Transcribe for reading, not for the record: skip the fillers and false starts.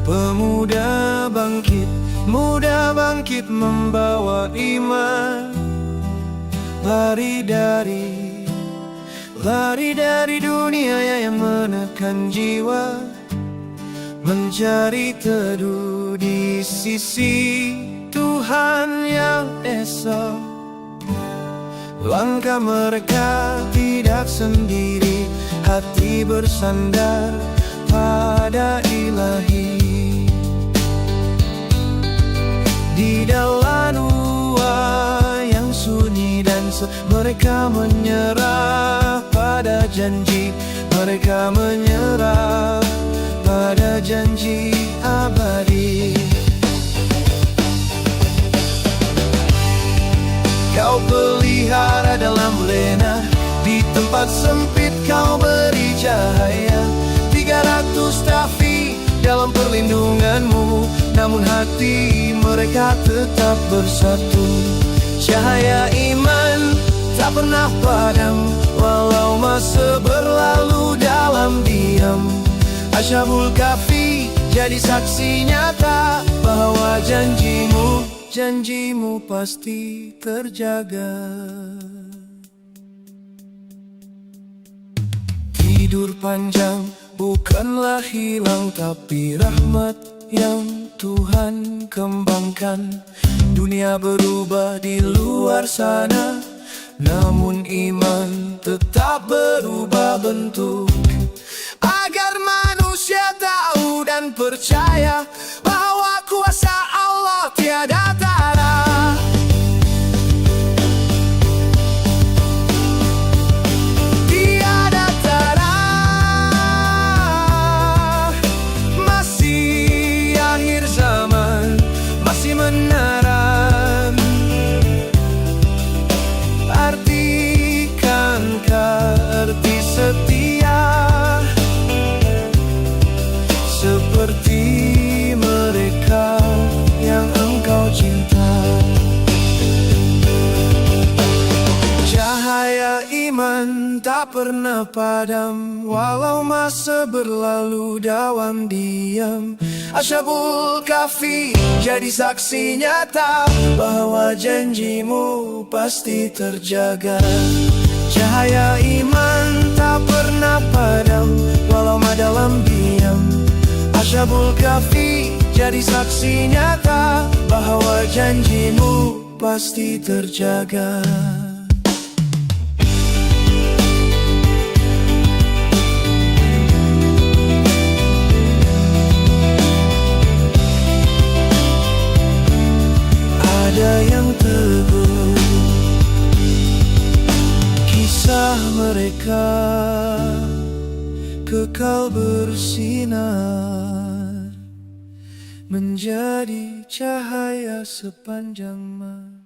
Pemuda bangkit, muda bangkit membawa iman. Lari dari dunia yang menekan jiwa, mencari teduh di sisi Tuhan yang esa. Langkah mereka tidak sendiri, hati bersandar pada Ilahi. Di dalam gua yang sunyi dan mereka menyerah pada janji. Mereka menyerah pada janji abadi. Kau pelihara dalam lena, di tempat sempit kau beri cahaya. 300 tafi dalam perlindunganmu, namun hati mereka tetap bersatu. Cahaya iman tak pernah padam, walau masa berlalu dalam diam. Ashabul Kahfi jadi saksi nyata bahwa janjimu pasti terjaga. Tidur panjang bukanlah hilang, tapi rahmat yang Tuhan kembangkan. Dunia berubah di luar sana, namun iman tetap berubah bentuk. Agar manusia tahu dan percaya bahwa kuasa Allah tiada tara. Tiada tara. Masih akhir zaman, masih menaran. Artikankah arti setia seperti mereka yang engkau cinta? Cahaya iman tak pernah padam, walau masa berlalu dalam diam. Ashabul Kahfi jadi saksi nyata bahwa janjimu pasti terjaga. Cahaya iman tak pernah padam, walau dalam diam. Ashabul Kahfi jadi saksi nyata bahwa janjimu pasti terjaga. Ada yang teguh, kisah mereka kekal bersinar, menjadi cahaya sepanjang masa.